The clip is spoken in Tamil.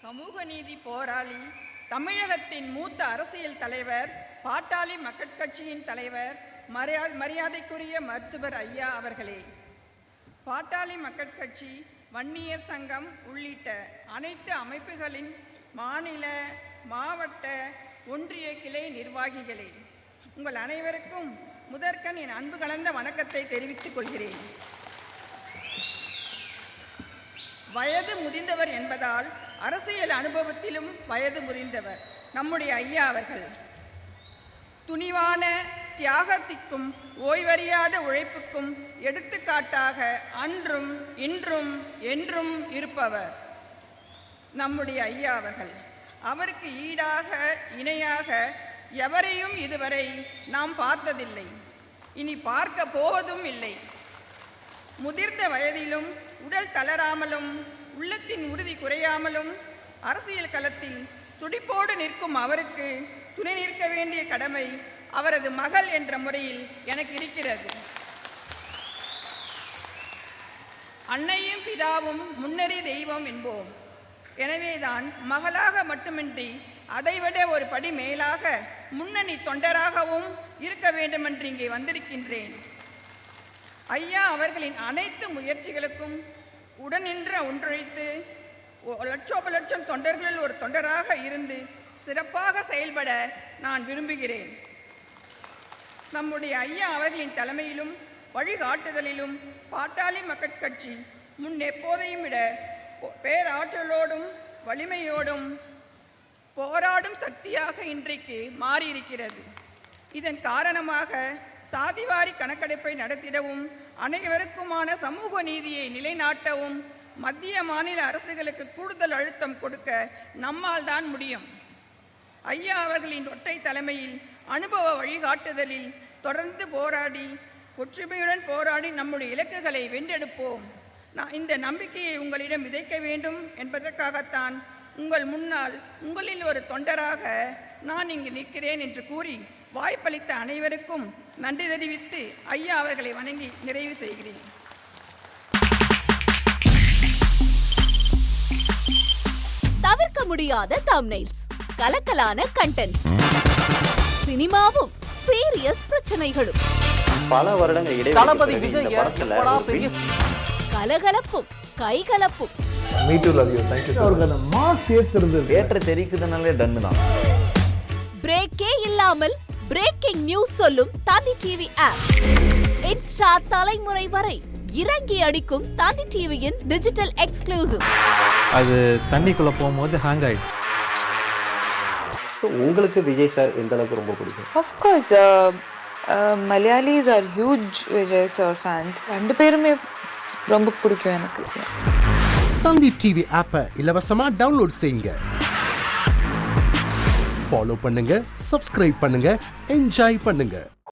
சமூக நீதி போராளி, தமிழகத்தின் மூத்த அரசியல் தலைவர், பாட்டாளி மக்கள் கட்சியின் தலைவர், மரியாதைக்குரிய மருத்துவர் ஐயா அவர்களே, பாட்டாளி மக்கள் கட்சி, வன்னியர் சங்கம் உள்ளிட்ட அனைத்து அமைப்புகளின் மாநில, மாவட்ட, ஒன்றிய கிளை நிர்வாகிகளே, உங்கள் அனைவருக்கும் முதற்கண் என் அன்பு கலந்த வணக்கத்தை தெரிவித்துக் கொள்கிறேன். வயது முதிர்ந்தவர் என்பதால் அரசியல் அனுபவத்திலும் வயது முதிர்ந்தவர் நம்முடைய ஐயா அவர்கள். துணிவான தியாகத்திற்கும் ஓய்வறியாத உழைப்புக்கும் எடுத்துக்காட்டாக அன்றும் இன்றும் என்றும் இருப்பவர் நம்முடைய ஐயா அவர்கள். அவருக்கு ஈடாக இணையாக எவரையும் இதுவரை நாம் பார்த்ததில்லை, இனி பார்க்க போவதும் இல்லை. முதிர்ந்த வயதிலும் உடல் தளராமலும் உள்ளத்தின் உறுதி குறையாமலும் அரசியல் களத்தில் துடிப்போடு நிற்கும் அவருக்கு துணை நிற்க வேண்டிய கடமை அவரது மகள் என்ற முறையில் எனக்கு இருக்கிறது. அன்னையும் பிதாவும் முன்னறி தெய்வம் என்போம். எனவேதான் மகளாக மட்டுமின்றி அதைவிட ஒரு படி மேலாக முன்னணி தொண்டராகவும் இருக்க வேண்டுமென்று இங்கே வந்திருக்கின்றேன். ஐயா அவர்களின் அனைத்து முயற்சிகளுக்கும் உடனின்று ஒன்றிணைத்து லட்சோப தொண்டர்களில் ஒரு தொண்டராக இருந்து சிறப்பாக செயல்பட நான் விரும்புகிறேன். நம்முடைய ஐயா அவர்களின் தலைமையிலும் வழிகாட்டுதலிலும் பாட்டாளி மக்கள் கட்சி முன் எப்போதையும் விட பேராற்றலோடும் வலிமையோடும் போராடும் சக்தியாக இன்றைக்கு மாறியிருக்கிறது. இதன் காரணமாக சாதிவாரி கணக்கெடுப்பை நடத்திடவும் அனைவருக்குமான சமூக நீதியை நிலைநாட்டவும் மத்திய மாநில அரசுகளுக்கு கூடுதல் அழுத்தம் கொடுக்க நம்மால் தான் முடியும். ஐயா அவர்களின் ஒற்றை தலைமையில் அனுபவ வழிகாட்டுதலில் தொடர்ந்து போராடி ஒற்றுமையுடன் போராடி நம்முடைய இலக்குகளை வென்றெடுப்போம். நான் இந்த நம்பிக்கையை உங்களிடம் விதைக்க வேண்டும் என்பதற்காகத்தான் உங்கள் முன்னால் உங்களில் ஒரு தொண்டராக நான் இங்கு நிற்கிறேன் என்று கூறி வாய்ப்பளித்த அனைவருக்கும் நன்றி தெரிவித்து ஐயா அவர்களை வணங்கி நிறைவு செய்கிறேன். தவிர்க்க முடியாத தம்ப்நெயில்ஸ், கலக்கலான கண்டென்ட்ஸ், சினிமாவும் சீரியஸ் பிரச்சனைகளும், பல வருடங்கள் இடைவெளி கலகலப்பும் கைகலப்பும், ஏற்ற தெரிக்குதுனாலே டன்னு தான். பிரேக்கே இல்லாமல் பிரேக்கிங் நியூஸ் சொல்லும் தந்தி டிவி ஆப். இன்ஸ்டா தலைமுறை வரை இறங்கி அடிக்கும் தந்தி டிவியின் டிஜிட்டல் எக்ஸ்க்ளூசிவ். அது தண்ணிக்குள்ள போகும்போது ஹேங் ஆயிடுச்சு. உங்களுக்கு விஜய் சார் எந்த அளவுக்கு ரொம்ப பிடிக்கும்? Of course, Malayalis are huge Vijay sir fans. ரெண்டு பேருமே ரொம்ப பிடிக்கும் எனக்கு. தந்தி டிவி ஆப்பை இலவசமா டவுன்லோட் செய்யுங்க. ஃபாலோ பண்ணுங்க, சப்ஸ்கிரைப் பண்ணுங்க, என்ஜாய் பண்ணுங்க.